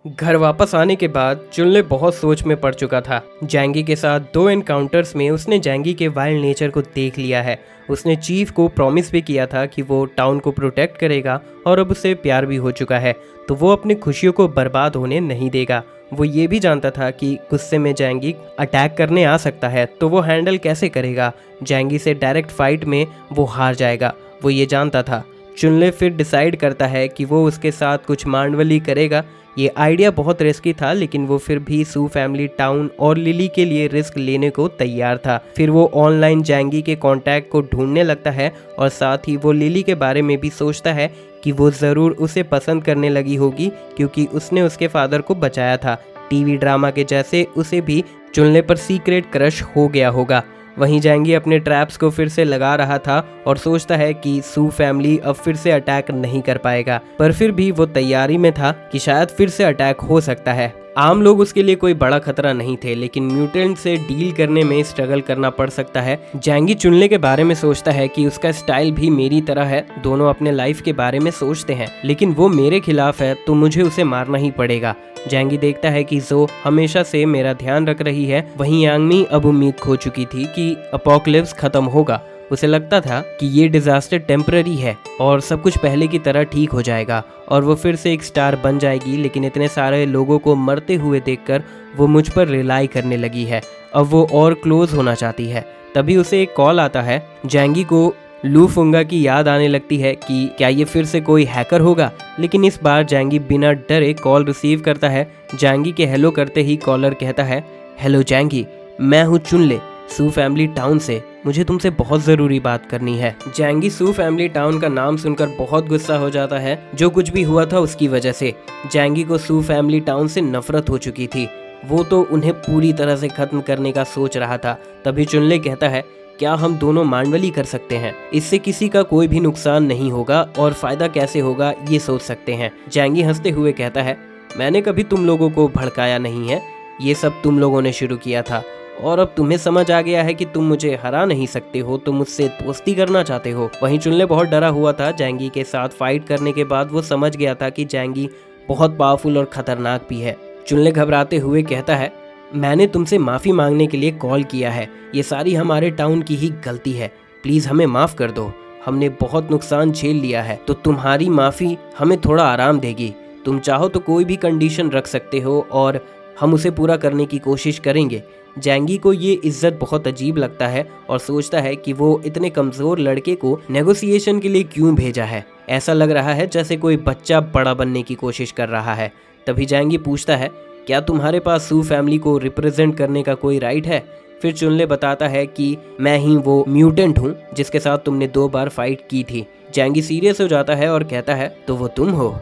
घर वापस आने के बाद चुनले बहुत सोच में पड़ चुका था। जैंगी के साथ 2 एनकाउंटर्स में उसने जैंगी के वाइल्ड नेचर को देख लिया है। उसने चीफ को प्रॉमिस भी किया था कि वो टाउन को प्रोटेक्ट करेगा और अब उसे प्यार भी हो चुका है, तो वो अपनी खुशियों को बर्बाद होने नहीं देगा। वो ये भी जानता था कि गुस्से में जैंगी अटैक करने आ सकता है, तो वो हैंडल कैसे करेगा। जैंगी से डायरेक्ट फाइट में वो हार जाएगा, वो ये जानता था। चुनले फिर डिसाइड करता है कि वो उसके साथ कुछ मांडवली करेगा। ये आइडिया बहुत रिस्की था, लेकिन वो फिर भी सू फैमिली, टाउन और लिली के लिए रिस्क लेने को तैयार था। फिर वो ऑनलाइन जैंगी के कांटेक्ट को ढूंढने लगता है और साथ ही वो लिली के बारे में भी सोचता है कि वो ज़रूर उसे पसंद करने लगी होगी, क्योंकि उसने उसके फादर को बचाया था। टीवी ड्रामा के जैसे उसे भी चुनले पर सीक्रेट क्रश हो गया होगा। वहीं जैंगी अपने ट्रैप्स को फिर से लगा रहा था और सोचता है कि सू फैमिली अब फिर से अटैक नहीं कर पाएगा, पर फिर भी वो तैयारी में था कि शायद फिर से अटैक हो सकता है। आम लोग उसके लिए कोई बड़ा खतरा नहीं थे, लेकिन म्यूटेंट से डील करने में स्ट्रगल करना पड़ सकता है। जैंगी चुनले के बारे में सोचता है कि उसका स्टाइल भी मेरी तरह है, दोनों अपने लाइफ के बारे में सोचते हैं, लेकिन वो मेरे खिलाफ है तो मुझे उसे मारना ही पड़ेगा। जैंगी देखता है कि जो हमेशा से मेरा ध्यान रख रही है, वहीं यांगमी अब उम्मीद खो चुकी थी कि अपोकलिप्स खत्म होगा। उसे लगता था कि ये डिजास्टर टेम्पररी है और सब कुछ पहले की तरह ठीक हो जाएगा और वो फिर से एक स्टार बन जाएगी, लेकिन इतने सारे लोगों को मरते हुए देखकर वो मुझ पर रिलाई करने लगी है। अब वो और क्लोज होना चाहती है। तभी उसे एक कॉल आता है। जैंगी को लू फुंगा की याद आने लगती है कि क्या ये फिर से कोई हैकर होगा, लेकिन इस बार जैंगी बिना डरे कॉल रिसीव करता है। जैंगी के हेलो करते ही कॉलर कहता है, हेलो जैंगी, मैं हूँ चुनले, सू फैमिली टाउन से, मुझे तुमसे बहुत ज़रूरी बात करनी है। जैंगी सू फैमिली टाउन का नाम सुनकर बहुत गुस्सा हो जाता है। जो कुछ भी हुआ था उसकी वजह से जैंगी को सू फैमिली टाउन से नफरत हो चुकी थी। वो तो उन्हें पूरी तरह से खत्म करने का सोच रहा था। तभी चुनले कहता है, क्या हम दोनों मांडवली कर सकते हैं? इससे किसी का कोई भी नुकसान नहीं होगा और फायदा कैसे होगा ये सोच सकते हैं। जैंगी हंसते हुए कहता है, मैंने कभी तुम लोगों को भड़काया नहीं है, ये सब तुम लोगों ने शुरू किया था और अब तुम्हें समझ आ गया है कि तुम मुझे हरा नहीं सकते हो, तुम मुझसे दोस्ती करना चाहते हो। वहीं चुनले बहुत डरा हुआ था। जैंगी के साथ फाइट करने के बाद वो समझ गया था कि जैंगी बहुत पावरफुल और खतरनाक भी है। चुनले घबराते हुए कहता है, मैंने तुमसे माफ़ी मांगने के लिए कॉल किया है, ये सारी हमारे टाउन की ही गलती है, प्लीज़ हमें माफ़ कर दो। हमने बहुत नुकसान झेल लिया है, तो तुम्हारी माफ़ी हमें थोड़ा आराम देगी। तुम चाहो तो कोई भी कंडीशन रख सकते हो और हम उसे पूरा करने की कोशिश करेंगे। जैंगी को ये इज्जत बहुत अजीब लगता है और सोचता है कि वो इतने कमज़ोर लड़के को नेगोशिएशन के लिए क्यों भेजा है। ऐसा लग रहा है जैसे कोई बच्चा बड़ा बनने की कोशिश कर रहा है। तभी जैंगी पूछता है, क्या तुम्हारे पास सू फैमिली को रिप्रेजेंट करने का कोई राइट है? फिर चुनले बताता है कि मैं ही वो म्यूटेंट हूँ जिसके साथ तुमने 2 बार फाइट की थी। जैंगी सीरियस हो जाता है और कहता है, तो वो तुम हो?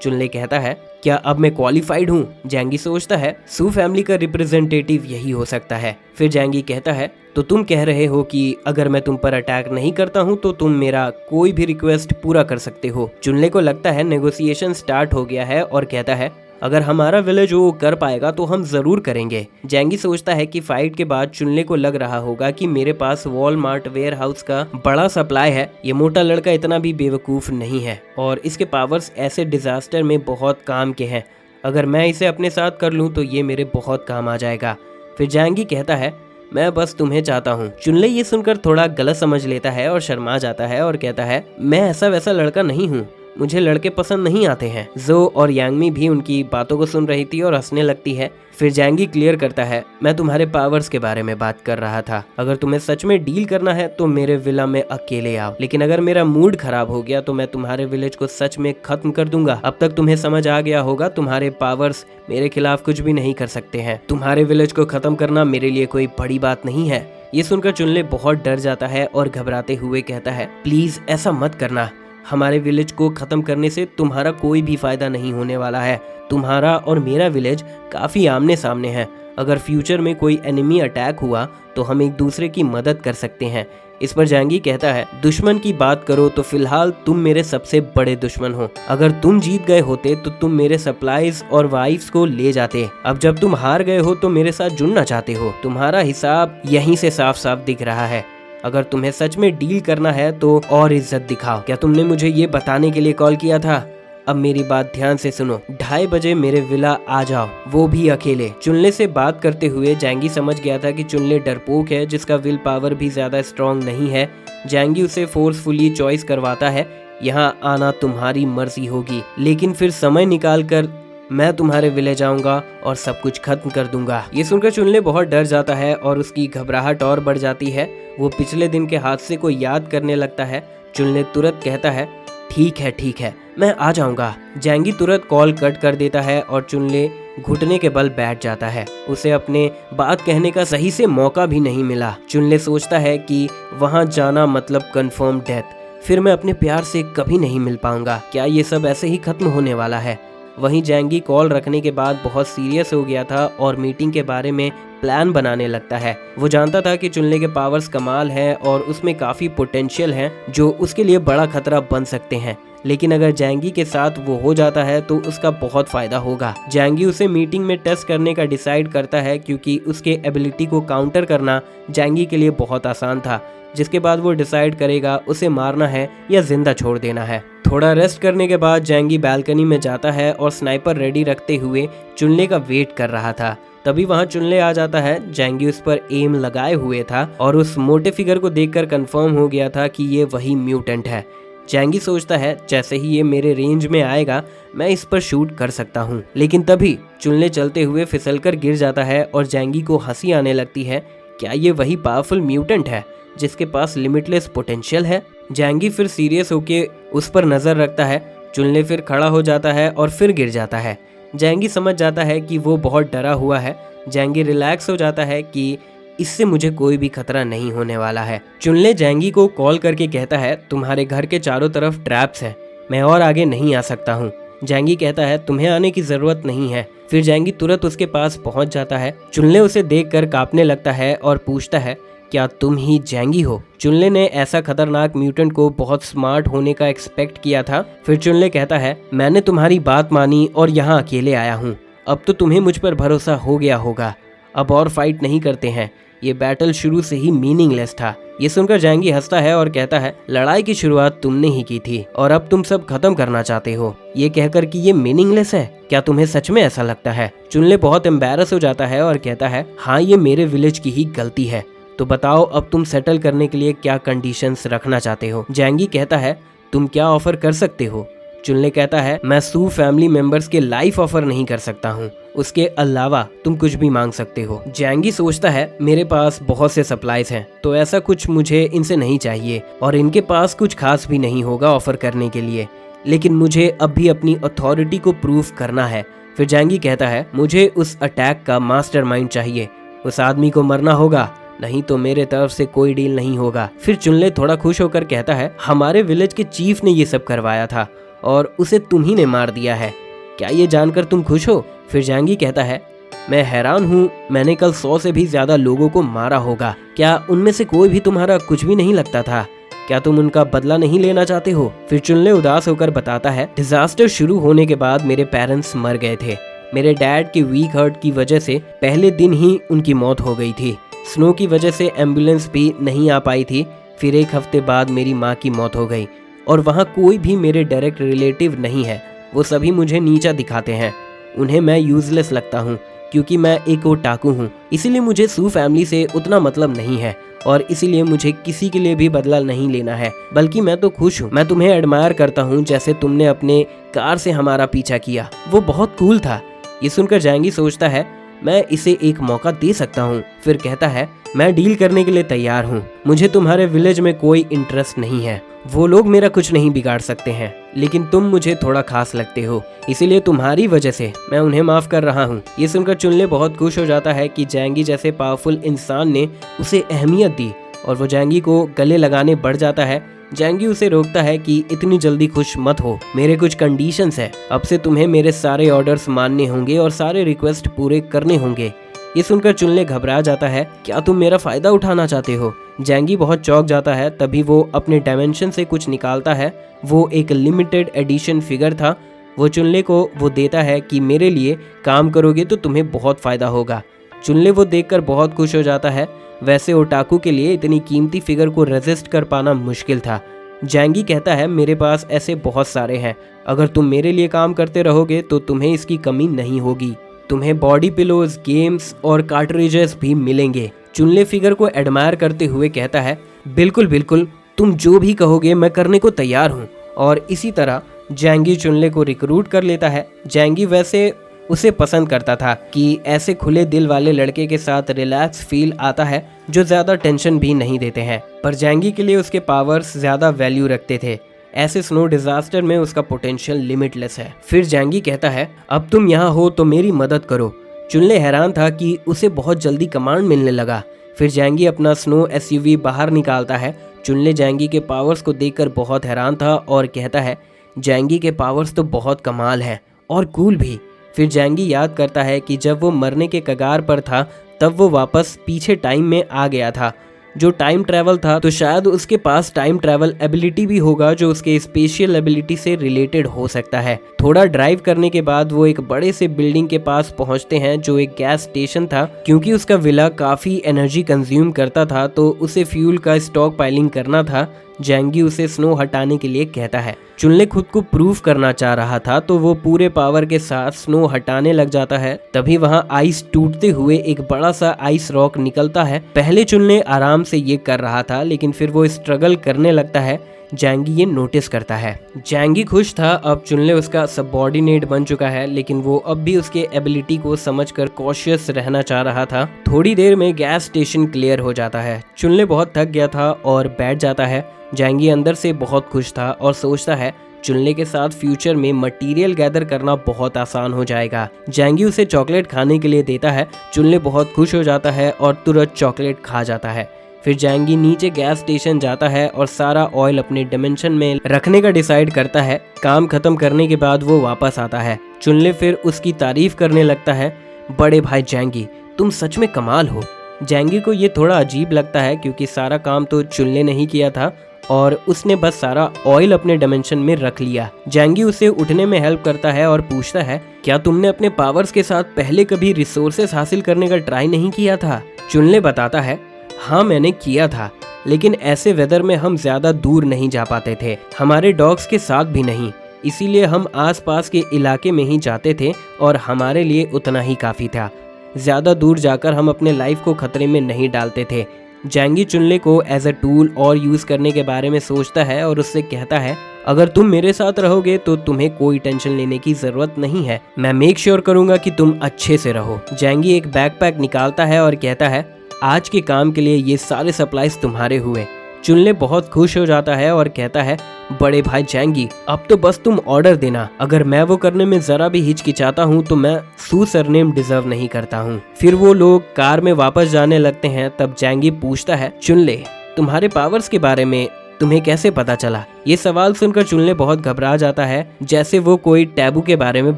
चुनले कहता है, क्या अब मैं क्वालिफाइड हूँ? जैंगी सोचता है, सू फैमिली का रिप्रेजेंटेटिव यही हो सकता है। फिर जैंगी कहता है, तो तुम कह रहे हो कि अगर मैं तुम पर अटैक नहीं करता हूँ तो तुम मेरा कोई भी रिक्वेस्ट पूरा कर सकते हो। चुनले को लगता है नेगोशिएशन स्टार्ट हो गया है और कहता है, अगर हमारा विलेज वो कर पाएगा तो हम जरूर करेंगे। जैंगी सोचता है कि फाइट के बाद चुनले को लग रहा होगा कि मेरे पास वॉलमार्ट वेयर हाउस का बड़ा सप्लाई है। ये मोटा लड़का इतना भी बेवकूफ़ नहीं है और इसके पावर्स ऐसे डिजास्टर में बहुत काम के हैं। अगर मैं इसे अपने साथ कर लूँ तो ये मेरे बहुत काम आ जाएगा। फिर जैंगी कहता है, मैं बस तुम्हें चाहता हूँ। चुनले ये सुनकर थोड़ा गलत समझ लेता है और शर्मा जाता है और कहता है, मैं ऐसा वैसा लड़का नहीं हूँ, मुझे लड़के पसंद नहीं आते हैं। जो और यांगमी भी उनकी बातों को सुन रही थी और हंसने लगती है। फिर जैंगी क्लियर करता है, मैं तुम्हारे पावर्स के बारे में बात कर रहा था। अगर तुम्हें सच में डील करना है तो मेरे विला में अकेले आओ, लेकिन अगर मेरा मूड खराब हो गया तो मैं तुम्हारे विलेज को सच में खत्म कर दूंगा। अब तक तुम्हें समझ आ गया होगा, तुम्हारे पावर्स मेरे खिलाफ कुछ भी नहीं कर सकते हैं। तुम्हारे विलेज को खत्म करना मेरे लिए कोई बड़ी बात नहीं है। ये सुनकर चुनले बहुत डर जाता है और घबराते हुए कहता है, प्लीज ऐसा मत करना, हमारे विलेज को खत्म करने से तुम्हारा कोई भी फायदा नहीं होने वाला है। तुम्हारा और मेरा विलेज काफी आमने सामने है। अगर फ्यूचर में कोई एनिमी अटैक हुआ तो हम एक दूसरे की मदद कर सकते हैं। इस पर जैंगी कहता है, दुश्मन की बात करो तो फिलहाल तुम मेरे सबसे बड़े दुश्मन हो। अगर तुम जीत गए होते तो तुम मेरे सप्लाईज और वाइफ्स को ले जाते। अब जब तुम हार गए हो तो मेरे साथ जुड़ना चाहते हो। तुम्हारा हिसाब यहीं से साफ साफ दिख रहा है। अगर तुम्हें सच में डील करना है तो और इज्जत दिखाओ। क्या तुमने मुझे ये बताने के लिए कॉल किया था? अब मेरी बात ध्यान से सुनो, 2:30 बजे मेरे विला आ जाओ, वो भी अकेले। चुनले से बात करते हुए जैंगी समझ गया था कि चुनले डरपोक है, जिसका विल पावर भी ज्यादा स्ट्रांग नहीं है। जैंगी उसे फोर्सफुली चॉइस करवाता है, यहाँ आना तुम्हारी मर्जी होगी, लेकिन फिर समय निकाल कर मैं तुम्हारे विले जाऊंगा और सब कुछ खत्म कर दूंगा। ये सुनकर चुनले बहुत डर जाता है और उसकी घबराहट और बढ़ जाती है। वो पिछले दिन के हादसे को याद करने लगता है। चुनले तुरंत कहता है, ठीक है, मैं आ जाऊंगा। जैंगी तुरंत कॉल कट कर देता है और चुनले घुटने के बल बैठ जाता है। उसे अपने बात कहने का सही से मौका भी नहीं मिला। चुनले सोचता है कि वहां जाना मतलब कंफर्म डेथ, फिर मैं अपने प्यार से कभी नहीं मिल पाऊंगा। क्या ये सब ऐसे ही खत्म होने वाला है? वहीं जैंगी कॉल रखने के बाद बहुत सीरियस हो गया था और मीटिंग के बारे में प्लान बनाने लगता है। वो जानता था कि चुनले के पावर्स कमाल हैं और उसमें काफी पोटेंशियल है जो उसके लिए बड़ा खतरा बन सकते हैं, लेकिन अगर जैंगी के साथ वो हो जाता है तो उसका बहुत फायदा होगा। जैंगी उसे मीटिंग में टेस्ट करने का डिसाइड करता है क्योंकि उसके एबिलिटी को काउंटर करना जैंगी के लिए बहुत आसान था, जिसके बाद वो डिसाइड करेगा उसे मारना है या जिंदा छोड़ देना है। थोड़ा रेस्ट करने के बाद जैंगी बालकनी में जाता है और स्नाइपर रेडी रखते हुए चुनले का वेट कर रहा था। तभी वहां चुनले आ जाता है। जैंगी उस पर एम लगाए हुए था और उस मोटे फिगर को देखकर कंफर्म हो गया था कि ये वही म्यूटेंट है। जैंगी सोचता है जैसे ही ये मेरे रेंज में आएगा मैं इस पर शूट कर सकता हूँ, लेकिन तभी चुनले चलते हुए फिसलकर गिर जाता है और जैंगी को हंसी आने लगती है। क्या ये वही पावरफुल म्यूटेंट है जिसके पास लिमिटलेस पोटेंशियल है? जैंगी फिर सीरियस होके उस पर नजर रखता है। चुनले फिर खड़ा हो जाता है और फिर गिर जाता है। जैंगी समझ जाता है कि वो बहुत डरा हुआ है। जैंगी रिलैक्स हो जाता है कि इससे मुझे कोई भी खतरा नहीं होने वाला है। चुनले जैंगी को कॉल करके कहता है, तुम्हारे घर के चारों तरफ ट्रैप्स हैं, मैं और आगे नहीं आ सकता हूँ। जैंगी कहता है, तुम्हें आने की जरूरत नहीं है। फिर जैंगी तुरंत उसके पास पहुंच जाता है। चुनले उसे देखकर कांपने लगता है और पूछता है, क्या तुम ही जैंगी हो? चुनले ने ऐसा खतरनाक म्यूटेंट को बहुत स्मार्ट होने का एक्सपेक्ट किया था। फिर चुनले कहता है, मैंने तुम्हारी बात मानी और यहाँ अकेले आया हूँ। अब तो तुम्हें मुझ पर भरोसा हो गया होगा। अब और फाइट नहीं करते हैं, ये बैटल शुरू से ही मीनिंगलेस था। ये सुनकर जैंगी हंसता है और कहता है, लड़ाई की शुरुआत तुमने ही की थी और अब तुम सब खत्म करना चाहते हो, ये कहकर कि ये मीनिंगलेस है? क्या तुम्हें सच में ऐसा लगता है? चुनले बहुत एम्बैरस हो जाता है और कहता है, हाँ, ये मेरे विलेज की ही गलती है। तो बताओ अब तुम सेटल करने के लिए क्या कंडीशंस रखना चाहते हो? जैंगी कहता है, तुम क्या ऑफर कर सकते हो? चुनले कहता है, मैं सू फैमिली मेंबर्स के लाइफ ऑफर नहीं कर सकता हूँ, उसके अलावा तुम कुछ भी मांग सकते हो। जैंगी सोचता है, मेरे पास बहुत से सप्लाईज हैं, तो ऐसा कुछ मुझे इनसे नहीं चाहिए और इनके पास कुछ खास भी नहीं होगा ऑफर करने के लिए, लेकिन मुझे अब भी अपनी अथॉरिटी को प्रूव करना है। फिर जैंगी कहता है, मुझे उस अटैक का मास्टरमाइंड चाहिए, उस आदमी को मरना होगा, नहीं तो मेरे तरफ से कोई डील नहीं होगा। फिर चुनले थोड़ा खुश होकर कहता है, हमारे विलेज के चीफ ने ये सब करवाया था और उसे तुम ही ने मार दिया है, क्या ये जानकर तुम खुश हो? फिर जैंगी कहता है, मैं हैरान हूँ, मैंने कल 100 से भी ज्यादा लोगों को मारा होगा, क्या उनमें से कोई भी तुम्हारा कुछ भी नहीं लगता था? क्या तुम उनका बदला नहीं लेना चाहते हो? फिर चुनले उदास होकर बताता है, डिजास्टर शुरू होने के बाद मेरे पेरेंट्स मर गए थे। मेरे डैड के वीक हार्ट की वजह से पहले दिन ही उनकी मौत हो गई थी। स्नो की वजह से एम्बुलेंस भी नहीं आ पाई थी। फिर एक हफ्ते बाद मेरी माँ की मौत हो गई और वहाँ कोई भी मेरे डायरेक्ट रिलेटिव नहीं है। वो सभी मुझे नीचा दिखाते हैं, उन्हें मैं यूजलेस लगता हूँ क्योंकि मैं एक ओटाकू हूँ। इसीलिए मुझे सू फैमिली से उतना मतलब नहीं है और इसीलिए मुझे किसी के लिए भी बदला नहीं लेना है, बल्कि मैं तो खुश हूँ। मैं तुम्हें एडमायर करता हूँ, जैसे तुमने अपने कार से हमारा पीछा किया, वो बहुत कूल था। ये सुनकर जैंगी सोचता है, मैं इसे एक मौका दे सकता हूँ। फिर कहता है, मैं डील करने के लिए तैयार हूँ, मुझे तुम्हारे विलेज में कोई इंटरेस्ट नहीं है, वो लोग मेरा कुछ नहीं बिगाड़ सकते हैं, लेकिन तुम मुझे थोड़ा खास लगते हो, इसीलिए तुम्हारी वजह से मैं उन्हें माफ कर रहा हूँ। ये सुनकर चुनले बहुत खुश हो जाता है कि जैंगी जैसे पावरफुल इंसान ने उसे अहमियत दी और वो जैंगी को गले लगाने बढ़ जाता है। जैंगी उसे रोकता है कि इतनी जल्दी खुश मत हो, मेरे कुछ कंडीशंस है, अब से तुम्हें मेरे सारे ऑर्डर्स मानने होंगे और सारे रिक्वेस्ट पूरे करने होंगे। ये सुनकर चुनले घबरा जाता है, क्या तुम मेरा फायदा उठाना चाहते हो? जैंगी बहुत चौंक जाता है। तभी वो अपने डायमेंशन से कुछ निकालता है। वो एक लिमिटेड एडिशन फिगर था। वो चुनले को वो देता है कि मेरे लिए काम करोगे तो तुम्हें बहुत फायदा होगा। चुनले वो देखकर बहुत खुश हो जाता है। वैसे ओटाकू के लिए इतनी कीमती फिगर को रेजिस्ट कर पाना मुश्किल था। जैंगी कहता है मेरे पास ऐसे बहुत सारे हैं, अगर तुम मेरे लिए काम करते रहोगे तो तुम्हें इसकी कमी नहीं होगी। तुम्हें बॉडी पिलोज, गेम्स और कार्ट्रिजेस भी मिलेंगे। चुनले फिगर को एडमायर करते हुए कहता है बिल्कुल बिल्कुल, तुम जो भी कहोगे मैं करने को तैयार हूँ। और इसी तरह जैंगी चुनले को रिक्रूट कर लेता है। जैंगी वैसे उसे पसंद करता था कि ऐसे खुले दिल वाले लड़के के साथ रिलैक्स फील आता है जो ज़्यादा टेंशन भी नहीं देते हैं। पर जैंगी के लिए उसके पावर्स ज़्यादा वैल्यू रखते थे। ऐसे स्नो डिजास्टर में उसका पोटेंशियल लिमिटलेस है। फिर जैंगी कहता है अब तुम यहाँ हो तो मेरी मदद करो। चुनले हैरान था कि उसे बहुत जल्दी कमांड मिलने लगा। फिर जैंगी अपना स्नो एसयूवी बाहर निकालता है। चुनले जैंगी के पावर्स को देखकर बहुत हैरान था और कहता है जैंगी के पावर्स तो बहुत कमाल है और कूल भी। फिर जैंगी याद करता है कि जब वो मरने के कगार पर था तब वो वापस पीछे टाइम में आ गया था, जो टाइम ट्रैवल था, तो शायद उसके पास टाइम ट्रैवल एबिलिटी भी होगा जो उसके स्पेशियल एबिलिटी से रिलेटेड हो सकता है। थोड़ा ड्राइव करने के बाद वो एक बड़े से बिल्डिंग के पास पहुंचते हैं जो एक गैस स्टेशन था। क्योंकि उसका विला काफी एनर्जी कंज्यूम करता था तो उसे फ्यूल का स्टॉक पाइलिंग करना था। जैंगी उसे स्नो हटाने के लिए कहता है। चुनले खुद को प्रूव करना चाह रहा था तो वो पूरे पावर के साथ स्नो हटाने लग जाता है। तभी वहाँ आइस टूटते हुए एक बड़ा सा आइस रॉक निकलता है। पहले चुनले आराम से ये कर रहा था लेकिन फिर वो स्ट्रगल करने लगता है। जैंगी ये नोटिस करता है। जैंगी खुश था, अब चुनले उसका सबऑर्डिनेट बन चुका है, लेकिन वो अब भी उसके एबिलिटी को समझकर कॉशियस रहना चाह रहा था। थोड़ी देर में गैस स्टेशन क्लियर हो जाता है। चुनले बहुत थक गया था और बैठ जाता है। जैंगी अंदर से बहुत खुश था और सोचता है चुनले के साथ फ्यूचर में मटेरियल गैदर करना बहुत आसान हो जाएगा। जैंगी उसे चॉकलेट खाने के लिए देता है। चुनले बहुत खुश हो जाता है और तुरंत चॉकलेट खा जाता है। फिर जैंगी नीचे गैस स्टेशन जाता है और सारा ऑयल अपने डिमेंशन में रखने का डिसाइड करता है। काम खत्म करने के बाद वो वापस आता है। चुनले फिर उसकी तारीफ करने लगता है, बड़े भाई जैंगी तुम सच में कमाल हो। जैंगी को ये थोड़ा अजीब लगता है क्योंकि सारा काम तो चुनले ने ही किया था और उसने बस सारा ऑयल अपने डायमेंशन में रख लिया। जैंगी उसे उठने में हेल्प करता है और पूछता है क्या तुमने अपने पावर्स के साथ पहले कभी रिसोर्सेस हासिल करने का ट्राई नहीं किया था। चुनले बताता है हाँ मैंने किया था, लेकिन ऐसे वेदर में हम ज्यादा दूर नहीं जा पाते थे, हमारे डॉग्स के साथ भी नहीं, इसीलिए हम आसपास के इलाके में ही जाते थे और हमारे लिए उतना ही काफी था। ज्यादा दूर जाकर हम अपने लाइफ को खतरे में नहीं डालते थे। जैंगी चुनले को एज अ टूल और यूज करने के बारे में सोचता है और उससे कहता है अगर तुम मेरे साथ रहोगे तो तुम्हें कोई टेंशन लेने की जरूरत नहीं है, मैं मेक श्योर करूंगा कि तुम अच्छे से रहो। जैंगी एक बैकपैक निकालता है और कहता है आज के काम के लिए ये सारे सप्लाईज तुम्हारे हुए। चुनले बहुत खुश हो जाता है और कहता है बड़े भाई जैंगी अब तो बस तुम ऑर्डर देना, अगर मैं वो करने में जरा भी हिचकिचाता हूँ तो मैं सू सरनेम डिजर्व नहीं करता हूँ। फिर वो लोग कार में वापस जाने लगते हैं। तब जैंगी पूछता है चुनले तुम्हारे पावर्स के बारे में तुम्हें कैसे पता चला। ये सवाल सुनकर चुनले बहुत घबरा जाता है जैसे वो कोई टैबू के बारे में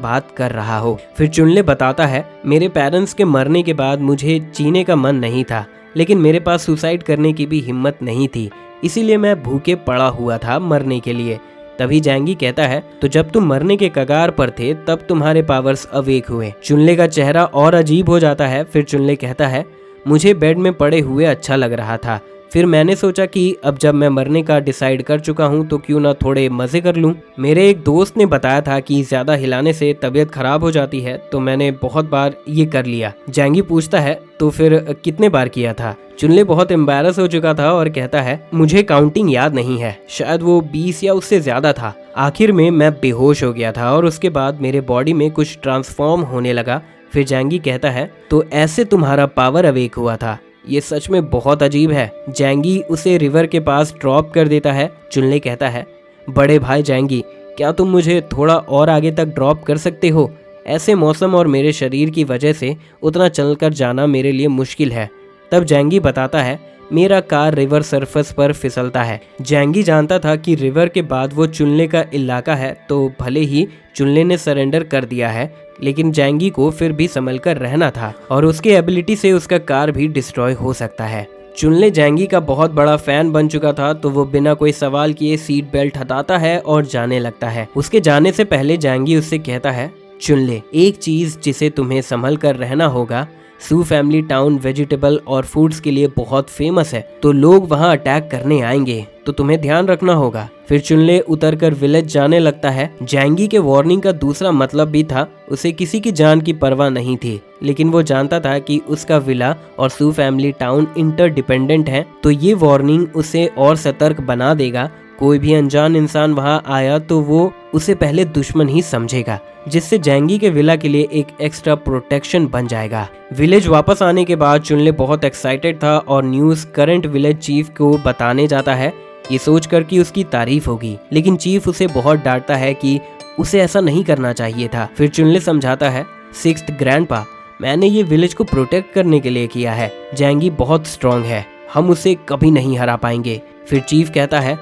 बात कर रहा हो। फिर चुनले बताता है मेरे पेरेंट्स के मरने के बाद मुझे जीने का मन नहीं था, लेकिन मेरे पास सुसाइड करने की भी हिम्मत नहीं थी, इसीलिए मैं भूखे पड़ा हुआ था मरने के लिए। तभी जैंगी कहता है तो जब तुम मरने के कगार पर थे तब तुम्हारे पावर्स अवेक हुए। चुनले का चेहरा और अजीब हो जाता है। फिर चुनले कहता है मुझे बेड में पड़े हुए अच्छा लग रहा था, फिर मैंने सोचा कि अब जब मैं मरने का डिसाइड कर चुका हूँ तो क्यों ना थोड़े मजे कर लूँ। मेरे एक दोस्त ने बताया था कि ज्यादा हिलाने से तबीयत खराब हो जाती है, तो मैंने बहुत बार ये कर लिया। जैंगी पूछता है तो फिर कितने बार किया था। चुनले बहुत एम्बैरस हो चुका था और कहता है मुझे काउंटिंग याद नहीं है, शायद वो 20 या उससे ज्यादा था। आखिर में मैं बेहोश हो गया था और उसके बाद मेरे बॉडी में कुछ ट्रांसफॉर्म होने लगा। फिर जैंगी कहता है तो ऐसे तुम्हारा पावर अवेक हुआ था, ये सच में बहुत अजीब है। जैंगी उसे रिवर के पास ड्रॉप कर देता है। चुनले कहता है बड़े भाई जैंगी क्या तुम मुझे थोड़ा और आगे तक ड्रॉप कर सकते हो, ऐसे मौसम और मेरे शरीर की वजह से उतना चलकर जाना मेरे लिए मुश्किल है। तब जैंगी बताता है मेरा कार रिवर सरफेस पर फिसलता है। जैंगी जानता था कि रिवर के बाद वो चुनले का इलाका है, तो भले ही चुनले ने सरेंडर कर दिया है, लेकिन जैंगी को फिर भी संभल कर रहना था और उसके एबिलिटी से उसका कार भी डिस्ट्रॉय हो सकता है। चुनले जैंगी का बहुत बड़ा फैन बन चुका था, तो वो बिना कोई सवाल किए सीट बेल्ट हटाता है और जाने लगता है। उसके जाने से पहले जैंगी उससे कहता है चुन ले। एक चीज जिसे तुम्हें संभल कर रहना होगा, सू फैमिली टाउन वेजिटेबल और फूड्स के लिए बहुत फेमस है, तो लोग वहाँ अटैक करने आएंगे, तो तुम्हें ध्यान रखना होगा। फिर चुनले उतर कर विलेज जाने लगता है। जैंगी के वार्निंग का दूसरा मतलब भी था, उसे किसी की जान की परवाह नहीं थी, लेकिन वो जानता था कि उसका विला और सू फैमिली टाउन इंटरडिपेंडेंट है, तो ये वार्निंग उसे और सतर्क बना देगा। कोई भी अनजान इंसान वहाँ आया तो वो उसे पहले दुश्मन ही समझेगा, जिससे जैंगी के विला के लिए एक एक्स्ट्रा प्रोटेक्शन बन जाएगा। विलेज वापस आने के बाद चुनले बहुत एक्साइटेड था और न्यूज़ करंट विलेज चीफ को बताने जाता है, ये सोचकर कि उसकी तारीफ होगी, लेकिन चीफ उसे बहुत डांटता है कि उसे ऐसा नहीं करना चाहिए था। फिर चुनले समझाता है, सिक्स्थ ग्रैंडपा, मैंने ये विलेज को प्रोटेक्ट करने के लिए किया है। जैंगी बहुत स्ट्रांग है, हम उसे कभी नहीं हरा पाएंगे। फिर चीफ कहता है,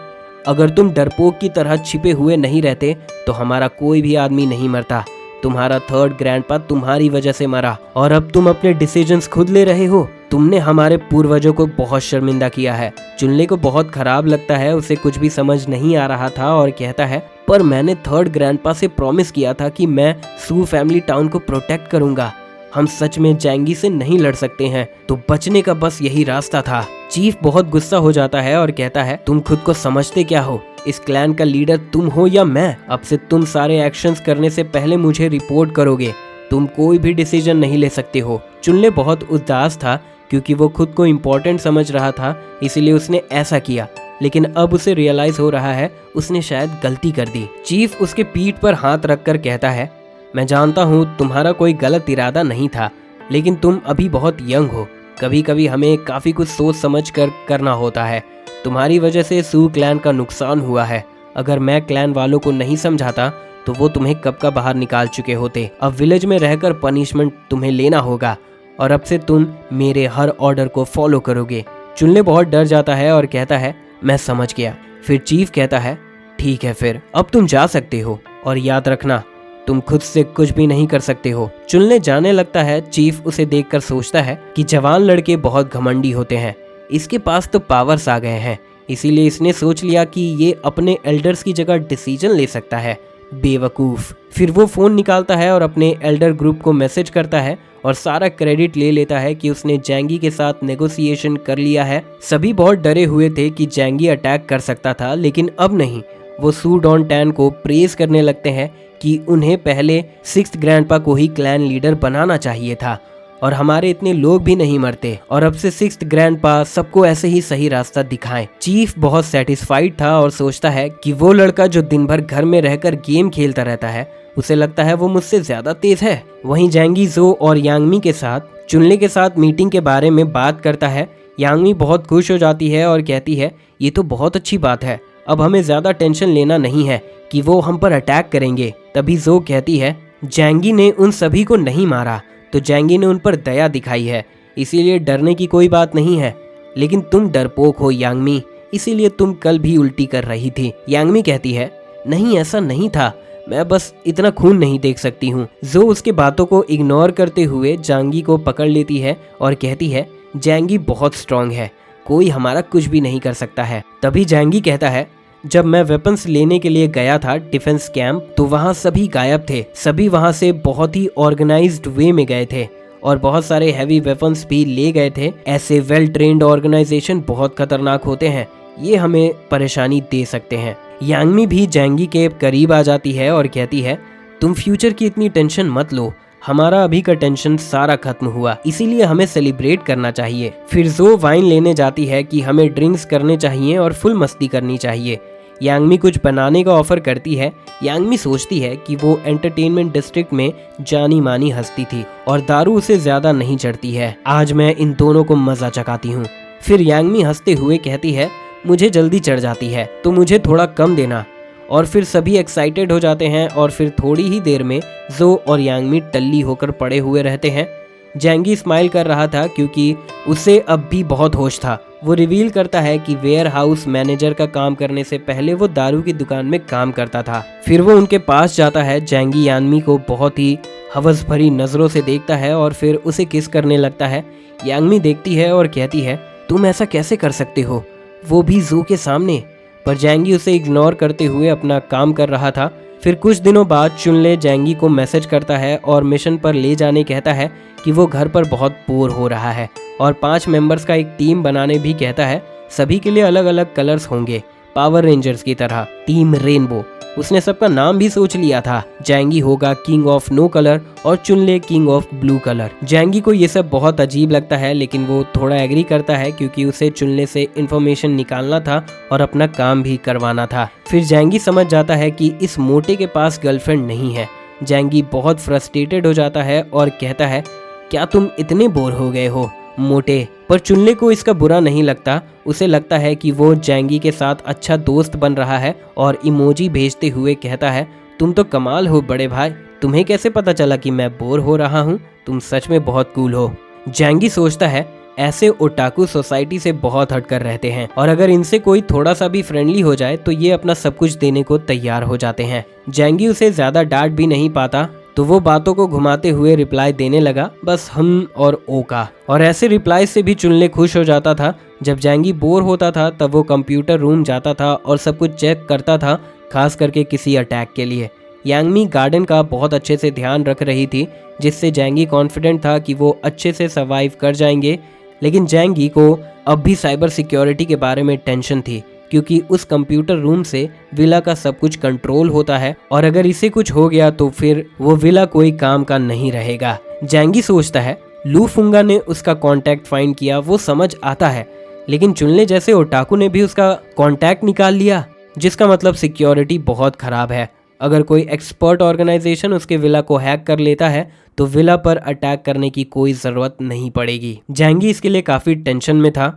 अगर तुम डरपोक की तरह छिपे हुए नहीं रहते तो हमारा कोई भी आदमी नहीं मरता। तुम्हारा थर्ड ग्रैंडपा तुम्हारी वजह से मरा और अब तुम अपने डिसीजंस खुद ले रहे हो। तुमने हमारे पूर्वजों को बहुत शर्मिंदा किया है। चुनले को बहुत खराब लगता है, उसे कुछ भी समझ नहीं आ रहा था और कहता है, पर मैंने थर्ड ग्रैंडपा से प्रॉमिस किया था कि मैं सू फैमिली टाउन को प्रोटेक्ट करूंगा। हम सच में जैंगी से नहीं लड़ सकते हैं, तो बचने का बस यही रास्ता था। चीफ बहुत गुस्सा हो जाता है और कहता है, तुम खुद को समझते क्या हो? इस क्लैन का लीडर तुम हो या मैं? अब से तुम सारे एक्शंस करने से पहले मुझे रिपोर्ट करोगे। तुम कोई भी डिसीजन नहीं ले सकते हो। चुनले बहुत उदास था क्योंकि वो खुद को इम्पोर्टेंट समझ रहा था, इसीलिए उसने ऐसा किया, लेकिन अब उसे रियलाइज हो रहा है उसने शायद गलती कर दी। चीफ उसके पीठ पर हाथ रखकर कहता है, मैं जानता हूँ तुम्हारा कोई गलत इरादा नहीं था, लेकिन तुम अभी बहुत यंग हो। कभी कभी हमें काफ़ी कुछ सोच समझ कर करना होता है। तुम्हारी वजह से सू क्लैन का नुकसान हुआ है। अगर मैं क्लैन वालों को नहीं समझाता तो वो तुम्हें कब का बाहर निकाल चुके होते। अब विलेज में रहकर पनिशमेंट तुम्हें लेना होगा और अब से तुम मेरे हर ऑर्डर को फॉलो करोगे। चुनले बहुत डर जाता है और कहता है, मैं समझ गया। फिर चीफ कहता है, ठीक है, फिर अब तुम जा सकते हो और याद रखना तुम खुद से कुछ भी नहीं कर सकते हो। चुनले जाने लगता है। चीफ उसे देखकर सोचता है कि जवान लड़के बहुत घमंडी होते हैं, इसके पास तो पावर्स आ गए हैं, इसीलिए इसने सोच लिया कि ये अपने एल्डर्स की जगह डिसीजन ले सकता है। बेवकूफ़। फिर वो फ़ोन निकालता है और अपने एल्डर ग्रुप को मैसेज करता है और सारा क्रेडिट ले लेता है कि उसने जैंगी के साथ नेगोशिएशन कर लिया है। सभी बहुत डरे हुए थे कि जैंगी अटैक कर सकता था, लेकिन अब नहीं। वो सू डॉन टैन को प्रेज करने लगते हैं कि उन्हें पहले सिक्स्थ ग्रैंडपा को ही क्लैन लीडर बनाना चाहिए था और हमारे इतने लोग भी नहीं मरते, और अब से सिक्स्थ ग्रैंडपा सबको ऐसे ही सही रास्ता दिखाएं। चीफ बहुत सेटिस्फाइड था और सोचता है कि वो लड़का जो दिन भर घर में रहकर गेम खेलता रहता है, उसे लगता है वो मुझसे ज्यादा तेज है। वहीं जैंगी जो और यांगमी के साथ चुनले के साथ मीटिंग के बारे में बात करता है। यांगमी बहुत खुश हो जाती है और कहती है, ये तो बहुत अच्छी बात है, अब हमें ज्यादा टेंशन लेना नहीं है कि वो हम पर अटैक करेंगे। तभी जो कहती है, जैंगी ने उन सभी को नहीं मारा, तो जैंगी ने उन पर दया दिखाई है, इसीलिए डरने की कोई बात नहीं है। लेकिन तुम डरपोक हो यांगमी, इसीलिए तुम कल भी उल्टी कर रही थी। यांगमी कहती है, नहीं ऐसा नहीं था, मैं बस इतना खून नहीं देख सकती हूँ। जो उसके बातों को इग्नोर करते हुए जैंगी को पकड़ लेती है और कहती है, जैंगी बहुत स्ट्रांग है, कोई हमारा कुछ भी नहीं कर सकता है। तभी जैंगी कहता है, जब मैं वेपन्स लेने के लिए गया था डिफेंस कैंप, तो वहाँ सभी गायब थे। सभी वहाँ से बहुत ही ऑर्गेनाइज्ड वे में गए थे और बहुत सारे हैवी वेपन्स भी ले गए थे। ऐसे वेल ट्रेन्ड ऑर्गेनाइजेशन बहुत खतरनाक होते हैं, ये हमें परेशानी दे सकते हैं। यांगमी भी जैंगी के करीब आ जाती है और कहती है, तुम फ्यूचर की इतनी टेंशन मत लो, हमारा अभी का टेंशन सारा खत्म हुआ, इसीलिए हमें सेलिब्रेट करना चाहिए। फिर जो वाइन लेने जाती है कि हमें ड्रिंक्स करने चाहिए और फुल मस्ती करनी चाहिए। यांगमी कुछ बनाने का ऑफर करती है। यांगमी सोचती है कि वो एंटरटेनमेंट डिस्ट्रिक्ट में जानी मानी हस्ती थी और दारू उसे ज्यादा नहीं चढ़ती है। आज मैं इन दोनों को मजा चखाती हूँ। फिर यांगमी हंसते हुए कहती है, मुझे जल्दी चढ़ जाती है तो मुझे थोड़ा कम देना। और फिर सभी एक्साइटेड हो जाते हैं और फिर थोड़ी ही देर में जो और यांगमी टल्ली होकर पड़े हुए रहते हैं। जैंगी स्माइल कर रहा था क्योंकि उसे अब भी बहुत होश था। वो रिवील करता है कि वेयर हाउस मैनेजर का काम करने से पहले वो दारू की दुकान में काम करता था। फिर वो उनके पास जाता है। जैंगी यांगमी को बहुत ही हवस भरी नजरों से देखता है और फिर उसे किस करने लगता है। यांगमी देखती है और कहती है, तुम ऐसा कैसे कर सकते हो, वो भी जू के सामने। पर जैंगी उसे इग्नोर करते हुए अपना काम कर रहा था। फिर कुछ दिनों बाद चुनले जैंगी को मैसेज करता है और मिशन पर ले जाने कहता है कि वो घर पर बहुत बोर हो रहा है और 5 मेंबर्स का एक टीम बनाने भी कहता है। सभी के लिए अलग अलग कलर्स होंगे, पावर रेंजर्स की तरह, टीम रेनबो। उसने सबका नाम भी सोच लिया था। जैंगी होगा किंग ऑफ नो कलर और चुनले किंग ऑफ ब्लू कलर। जैंगी को ये सब बहुत अजीब लगता है, लेकिन वो थोड़ा एग्री करता है क्योंकि उसे चुनले से इन्फॉर्मेशन निकालना था और अपना काम भी करवाना था। फिर जैंगी समझ जाता है कि इस मोटे के पास गर्लफ्रेंड नहीं है। जैंगी बहुत फ्रस्ट्रेटेड हो जाता है और कहता है, क्या तुम इतने बोर हो गए हो मोटे? पर चुनले को इसका बुरा नहीं लगता। उसे लगता है कि वो जैंगी के साथ अच्छा दोस्त बन रहा है और इमोजी भेजते हुए कहता है, तुम तो कमाल हो बड़े भाई, तुम्हें कैसे पता चला कि मैं बोर हो रहा हूँ? तुम सच में बहुत कूल हो। जैंगी सोचता है, ऐसे ओटाकू सोसाइटी से बहुत हटकर रहते हैं और अगर इनसे कोई थोड़ा सा भी फ्रेंडली हो जाए तो ये अपना सब कुछ देने को तैयार हो जाते हैं। जैंगी उसे ज्यादा डांट भी नहीं पाता, तो वो बातों को घुमाते हुए रिप्लाई देने लगा, बस हम और ओ का। और ऐसे रिप्लाई से भी चुनले खुश हो जाता था। जब जैंगी बोर होता था तब वो कंप्यूटर रूम जाता था और सब कुछ चेक करता था, खास करके किसी अटैक के लिए। यांगमी गार्डन का बहुत अच्छे से ध्यान रख रही थी, जिससे जैंगी कॉन्फिडेंट था कि वो अच्छे से सर्वाइव कर जाएंगे। लेकिन जैंगी को अब भी साइबर सिक्योरिटी के बारे में टेंशन थी, क्योंकि उस कंप्यूटर रूम से विला का सब कुछ कंट्रोल होता है और अगर इसे कुछ हो गया तो फिर वो विला कोई काम का नहीं रहेगा। जैंगी सोचता है, लू फुंगा ने उसका कांटेक्ट फाइंड किया, वो समझ आता है, लेकिन चुनले जैसे ओटाकू ने भी उसका कांटेक्ट निकाल लिया, जिसका मतलब सिक्योरिटी बहुत खराब है। अगर कोई एक्सपर्ट ऑर्गेनाइजेशन उसके विला को हैक कर लेता है तो विला पर अटैक करने की कोई ज़रूरत नहीं पड़ेगी। जैंगी इसके लिए काफ़ी टेंशन में था।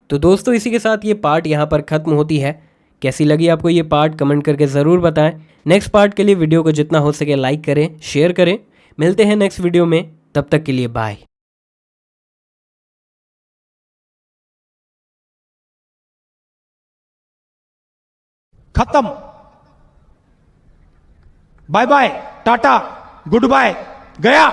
तो दोस्तों, इसी के साथ ये पार्ट यहाँ पर ख़त्म होती है। कैसी लगी आपको ये पार्ट कमेंट करके ज़रूर बताएं। नेक्स्ट पार्ट के लिए वीडियो को जितना हो सके लाइक करें, शेयर करें। मिलते हैं नेक्स्ट वीडियो में, तब तक के लिए बाय। खत्म। Bye bye, tata, good bye, गया।